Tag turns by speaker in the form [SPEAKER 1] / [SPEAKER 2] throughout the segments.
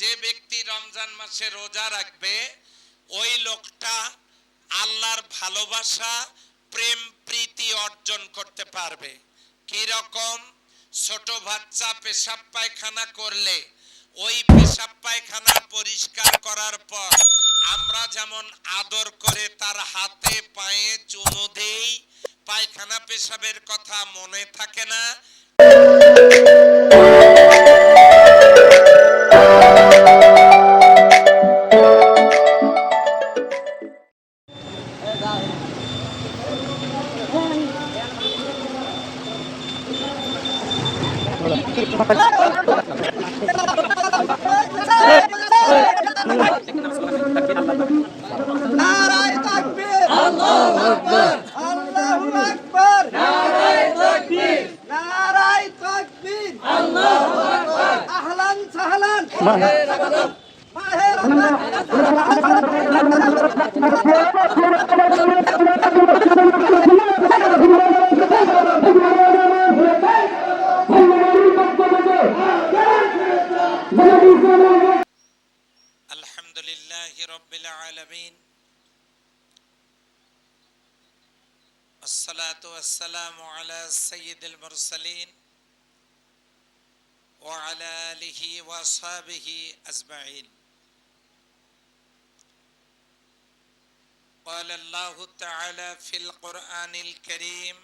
[SPEAKER 1] যে ব্যক্তি রমজান মাসে রোজা রাখবে ওই লোকটা আল্লাহর ভালোবাসা প্রেম প্রীতি অর্জন করতে পারবে। কি রকম? ছোট বাচ্চা পেশাব পায়খানা করলে ওই পেশাব পায়খানা পরিষ্কার করার পর আমরা যেমন আদর করে তার হাতে পায়ে চুমু দেই, পায়খানা পেশাবের কথা মনে থাকে না।
[SPEAKER 2] নারায়ে তাকবীর, আল্লাহু আকবার, আল্লাহু আকবার, নারায়ে তাকবীর, নারায়ে তাকবীর, আল্লাহু আকবার, আহলান সাহলান, মাহে রমজান, মাহে রমজান।
[SPEAKER 1] আলহামদুলিল্লাহি রাব্বিল আলামিন, আসসালাতু ওয়াসসালামু আলা সাইয়্যিদিল মুরসালিন ওয়া আলা আলিহি ওয়া আসহাবিহি আজমাইন। قال الله تعالى في القرآن الكريم: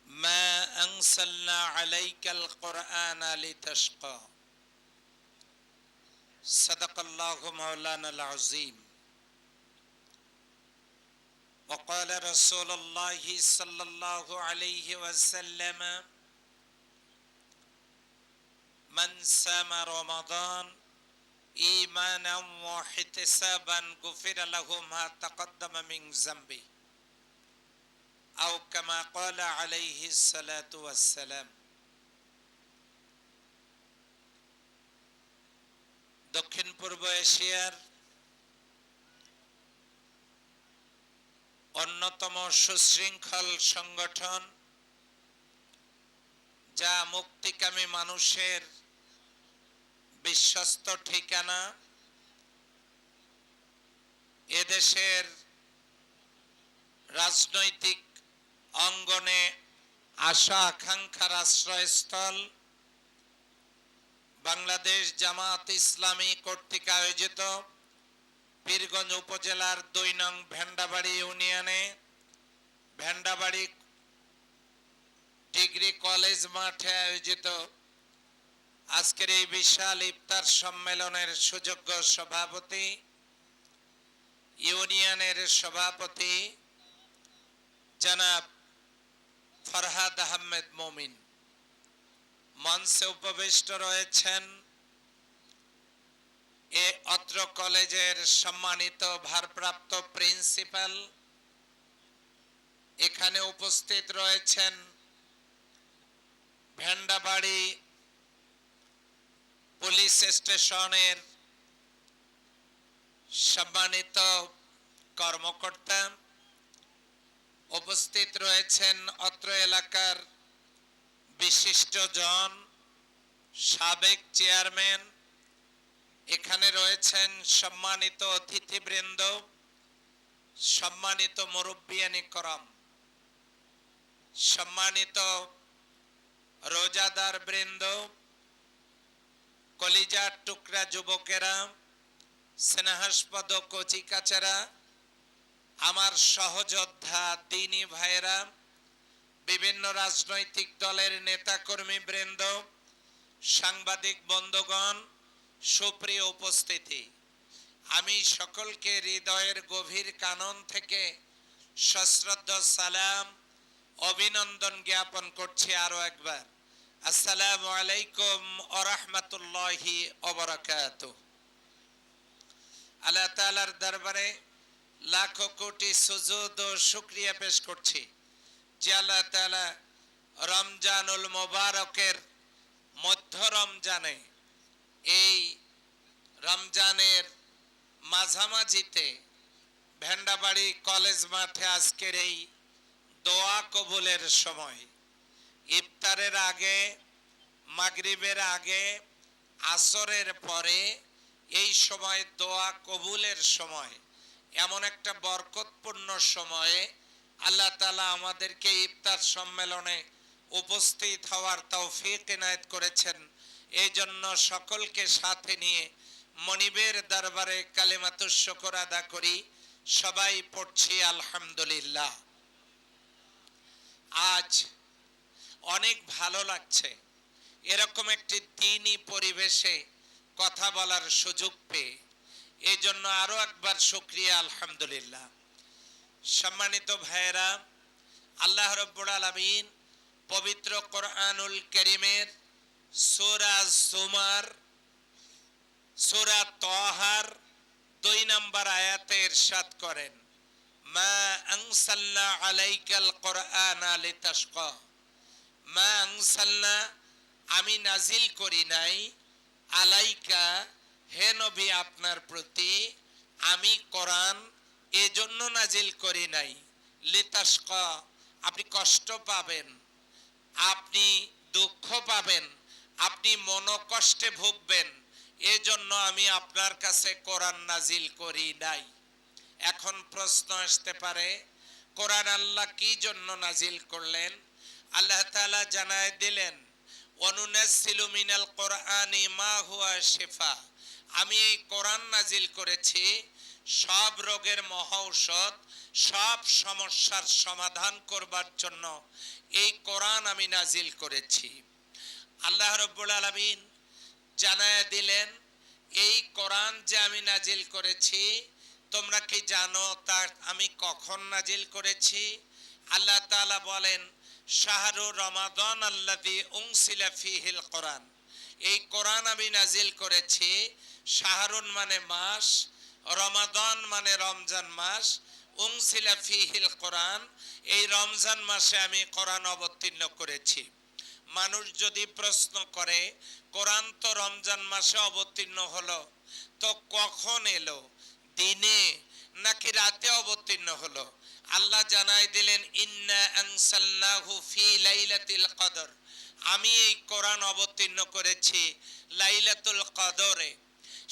[SPEAKER 1] ما أنزلنا عليك القرآن لتشقى. صدق الله مولانا العظيم. وقال رسول الله صلى الله عليه وسلم: من صام رمضان إيمانا واحتسابا غفر له ما تقدم من ذنبه أو كما قال عليه الصلاة والسلام. দক্ষিণ পূর্ব এশিয়ার অন্যতম সুশৃঙ্খল সংগঠন, যা মুক্তিকামী মানুষের বিশ্বস্ত ঠিকানা, এদেশের রাজনৈতিক অঙ্গনে আশা আকাঙ্ক্ষার আশ্রয়স্থল, বাংলাদেশ জামাত ইসলামী কর্তৃক আয়োজিত পীরগঞ্জ উপজেলার ২ নং ভেন্ডাবাড়ি ইউনিয়নে ভেন্ডাবাড়ি ডিগ্রি কলেজ মাঠে আয়োজিত আজকের এই বিশাল ইফতার সম্মেলনের সুযোগ্য সভাপতি, ইউনিয়নের সভাপতি জনাব ফরহাদ আহমেদ মোমিন, মঞ্চে উপবিষ্ট রয়েছেন অত্র কলেজের সম্মানিত ভারপ্রাপ্ত প্রিন্সিপাল, এখানে উপস্থিত রয়েছেন ভেন্ডাবাড়ি পুলিশ স্টেশনের সম্মানিত কর্মকর্তা, উপস্থিত রয়েছেন অত্র এলাকার বিশিষ্টজন, সাবেক চেয়ারম্যান, এখানে রয়েছেন সম্মানিত অতিথিবৃন্দ, সম্মানিত মুরব্বিয়ানি করম, সম্মানিত রোজাদার বৃন্দ, কলিজার টুকরা যুবকেরা, স্নেহাস্পদ কচি কাচারা, আমার সহযোদ্ধা দিনী ভাইয়েরা, বিভিন্ন রাজনৈতিক দলের নেতাকর্মী বৃন্দ, সাংবাদিক বন্ধুগণ, সুপ্রিয় উপস্থিতি, আমি সকলকে হৃদয়ের গভীর কানন থেকে সশ্রদ্ধ সালাম, অভিনন্দন জ্ঞাপন করছি আরো একবার। আসসালামু আলাইকুম ওয়া রাহমাতুল্লাহি ওয়া বারাকাতুহু। আল্লাহ তাআলার দরবারে লাখো কোটি সুজুদ ও শুকরিয়া পেশ করছি যে আল্লাহ তাআলা রমজানুল মুবারকের মধ্য রমজানে, এই রমজানের মাঝামাঝিতে ভেন্ডাবাড়ি কলেজ মাঠে আজকের এই দোয়া কবুলের সময়, ইফতারের আগে মাগরিবের আগে আসরের পরে এই সময় দোয়া কবুলের সময়, এমন একটা বরকতপূর্ণ সময়ে আল্লাহ তাআলা আমাদেরকে ইফতার সম্মেলনে উপস্থিত হওয়ার তৌফিক ইনায়েত করেছেন। এই জন্য সকলকে সাথে নিয়ে মনিবের দরবারে কালিমাতুশ শুকর আদা করি। সবাই পড়ছি আলহামদুলিল্লাহ। আজ অনেক ভালো লাগছে এরকম একটি দ্বীনি পরিবেশে কথা বলার সুযোগ পেয়ে। এই জন্য আরো একবার শুকরিয়া আলহামদুলিল্লাহ। সম্মানিত ভাইয়েরা, আল্লাহ রাব্বুল আলামিন পবিত্র কোরআনুল কারীমের সূরা জুমার সূরা তাহার 2 নম্বর আয়াতে ইরশাদ করেন, মা আনসালনা আলাইকাল কোরআনা লিতাশকা। মা আনসালনা, আমি নাজিল করি নাই, আলাইকা, হে নবী আপনার প্রতি, আমি কোরআন এজন্য নাজিল করি নাই, লিতাশকা, আপনি কষ্ট পাবেন, আপনি দুঃখ পাবেন, আপনি মনোকষ্টে ভুগবেন, এজন্য আমি আপনার কাছে কোরআন নাজিল করি নাই। এখন প্রশ্ন আসতে পারে, কোরআন আল্লাহ কি জন্য নাজিল করলেন? আল্লাহ তাআলা জানায় দিলেন, ওয়ানুনাজ্জিলু মিনাল কোরআনি মা হুয়া শিফা। আমি এই কোরআন নাজিল করেছি সব রোগের মহৌষধ, সব সমস্যার সমাধান করবার জন্য এই কোরআন আমি নাজিল করেছি। আল্লাহ রাব্বুল আলামিন জানায় দিলেন, এই কোরআন যে আমি নাজিল করেছি তোমরা কি জানো তা আমি কখন নাজিল করেছি? আল্লাহ তাআলা বলেন, শাহরু রমাদান আল্লাযী উনসিলা ফীহিল কোরআন। এই কোরআন আমি নাজিল করেছি, শাহরুন মানে মাস, রমাদান মানে রমজান মাস, উনসিলা ফীহিল কোরআন, এই রমজান মাসে আমি কোরআন অবতীর্ণ করেছি। মানুষ যদি প্রশ্ন করে, কোরআন তো রমজান মাসে অবতীর্ণ হলো, তো কখন এলো, দিনে নাকি রাতে অবতীর্ণ হলো? আল্লাহ জানায় দিলেন, ইন্না আনসালনাহু ফি লাইলাতিল কদর। আমি এই কোরআন অবতীর্ণ করেছি লাইলাতুল কদরে।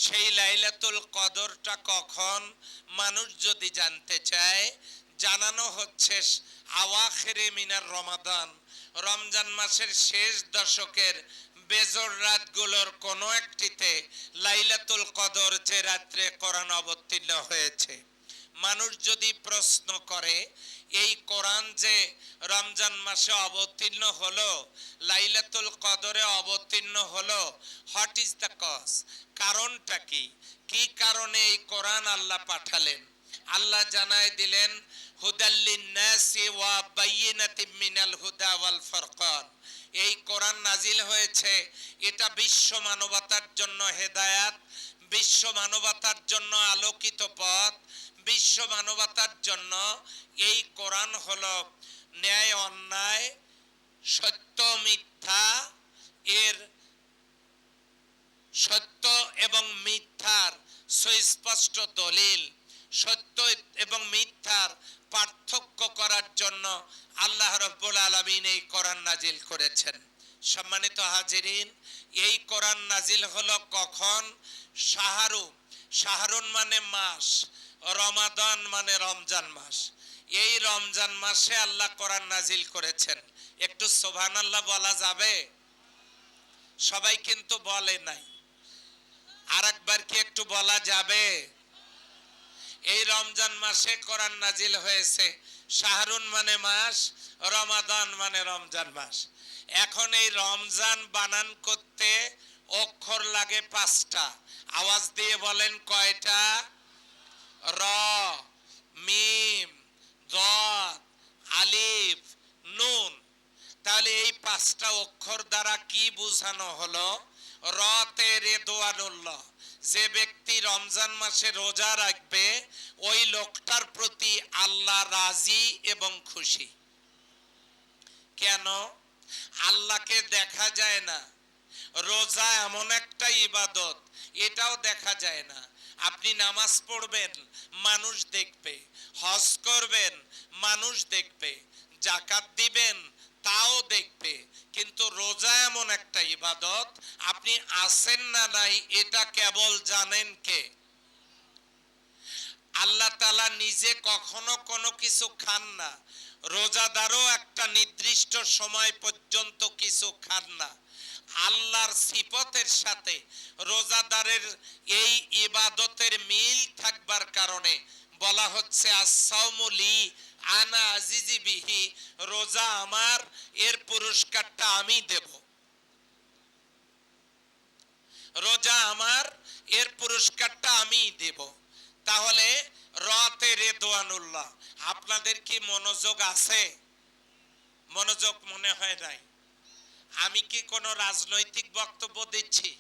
[SPEAKER 1] সেই লাইলাতুল কদরটা কখন মানুষ যদি জানতে চায়, জানানো হচ্ছে আওয়াখিরে মিনার রমাদান, রমজান মাসের শেষ দশকের বেজর রাতগুলোর কোনো একটিতে লাইলাতুল কদর যে রাত্রে কোরআন অবতীর্ণ হয়েছে। মানুষ যদি প্রশ্ন করে, এই কোরআন যে রমজান মাসে অবতীর্ণ হলো, লাইলাতুল কদরে অবতীর্ণ হলো, হোয়াট ইজ দ্য কজ, কারণটা কি? কি কারণে এই কোরআন আল্লাহ পাঠালেন? আল্লাহ জানায় দিলেন, হুদাল্লিন নাসি ওয়া বাইয়িনাতিম মিনাল হুদা ওয়াল ফুরকান। এই কোরআন নাজিল হয়েছে, এটা বিশ্ব মানবতার জন্য হেদায়াত, বিশ্ব মানবতার জন্য আলোকিত পথ, বিশ্ব মানবতার জন্য এই কোরআন হলো ন্যায় অন্যায়, সত্য মিথ্যা, এর সত্য এবং মিথ্যার সুস্পষ্ট দলিল, সত্য এবং মিথ্যার পার্থক্য করার জন্য আল্লাহ রাব্বুল আলামিন এই কোরআন নাজিল করেছেন। সম্মানিত হাজিরিন, এই কোরআন নাজিল হলো কখন? শাহরু, শাহরুন মানে মাস, রমাদান মানে রমজান মাস। এই রমজান মাসে আল্লাহ কোরআন নাজিল করেছেন। একটু সুবহানাল্লাহ বলা যাবে? সবাই কিন্তু বলে নাই, আরেকবার কি একটু বলা যাবে? এই রমজান মাসে কোরআন নাজিল হয়েছে, শাহরুন মানে মাস, রমাদান মানে রমজান মাস। এখন এই রমজান বানান করতে অক্ষর লাগে 5টা। আওয়াজ দিয়ে বলেন কয়টা? র, মিম, দাদ, আলিফ, নুন। তাহলে এই 5টা অক্ষর দ্বারা কি বোঝানো হলো? রতে রেদওয়ানুল্লাহ, যে ব্যক্তি রমজান মাসে রোজা রাখবে ওই লোকটার প্রতি আল্লাহ রাজি এবং খুশি। কেন? আল্লাহকে দেখা যায় না, রোজা এমন একটা ইবাদত, এটাও দেখা যায় না। আপনি নামাজ পড়বেন, মানুষ দেখবে, হজ করবেন, মানুষ দেখবে, জাকাত দিবেন, তাও দেখবে। কিন্তু রোজা এমন একটা ইবাদত, আপনি আছেন না নাই এটা কেবল জানেন কে? আল্লাহ তাআলা নিজে কখনো কোনো কিছু খান না, রোজাদারও একটা নির্দিষ্ট সময় পর্যন্ত কিছু খান না। আল্লাহর সিফতের সাথে রোজাদারের এই ইবাদতের মিল থাকবার কারণে বলা হচ্ছে as-সাওমু লি আনা আজিজি বিহি, রোজা আমার, এর পুরস্কারটা আমি দেব। রোজা আমার, এর পুরস্কারটা আমি দেব। তাহলে রাতে রেদওয়ানুল্লাহ, আপনাদের কি মনোযোগ আছে? মনোযোগ মনে হয় নাই। আমি কি কোনো রাজনৈতিক বক্তব্য দিচ্ছি?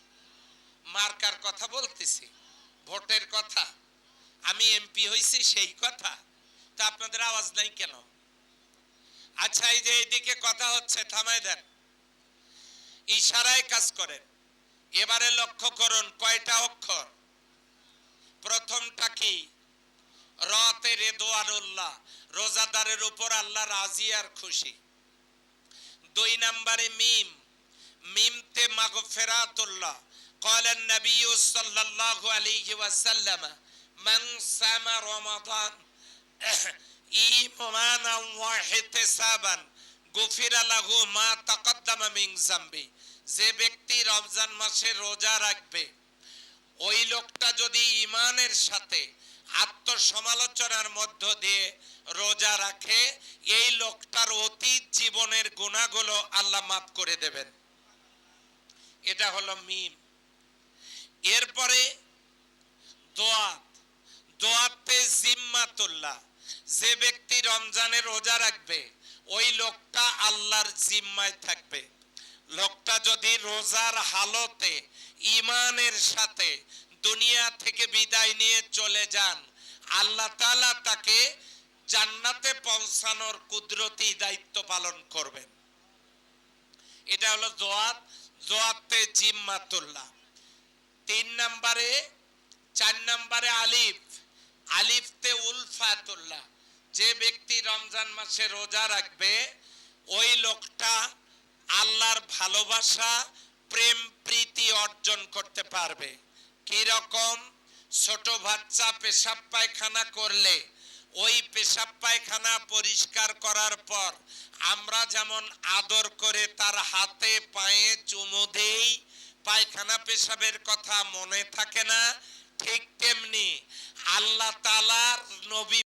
[SPEAKER 1] মার্কার কথা বলতেছি, ভোটের কথা, আমি এমপি হয়েছি সেই কথা? তা আপনাদের আওয়াজ নাই কেন? আচ্ছা, এই যে এইদিকে কথা হচ্ছে, থামাই দেন, ইশারায় কাজ করেন। এবারে লক্ষ্য করুন কয়টা অক্ষর। প্রথমটা কি? রাতে রেদওয়ানুল্লাহ, রোজাদারের উপর আল্লাহ রাজি আর খুশি। 2 নম্বরে মিম, মিমতে মাগফিরাতুল্লাহ। قال النبي صلى الله عليه وسلم من صام رمضان إيمانا واحتسابا غفر له ما تقدم من ذنبه। যে ব্যক্তি রমজান মাসে রোজা রাখবে, ওই লোকটা যদি ঈমানের সাথে আত্মসমালোচনার মধ্য দিয়ে রোজা রাখে, এই লোকটার অতীত জীবনের গুনাহগুলো আল্লাহ মাফ করে দেবেন। এটা হলো মিম। এরপরে দোয়াত, দোয়াতে জিম্মাতুল্লাহ, যে ব্যক্তি রমজানে রোজা রাখবে ওই লোকটা আল্লাহর জিম্মায় থাকবে। লোকটা যদি রোজার হালতে ঈমানের সাথে দুনিয়া থেকে বিদায় নিয়ে চলে যান, আল্লাহ তাআলা তাকে জান্নাতে পৌঁছানোর কুদরতি দায়িত্ব পালন করবেন। এটা হলো দোয়াত, দোয়াতে জিম্মাতুল্লাহ। 3 নম্বরে, 4 নম্বরে আলিফ, আলিফতে উলফাতুল্লাহ, যে ব্যক্তি রমজান মাসে রোজা রাখবে ওই লোকটা আল্লাহর ভালোবাসা, প্রেম, প্রীতি অর্জন করতে পারবে। কি রকম? ছোট বাচ্চা পেশাব পায়খানা করলে ওই পেশাব পায়খানা পরিষ্কার করার পর আমরা যেমন আদর করে তার হাতে পায়ে চুমু দেই, পায়খানা পেশাবের কথা মনে থাকে না, ঠিক তেমনি আল্লাহ তাআলার নবী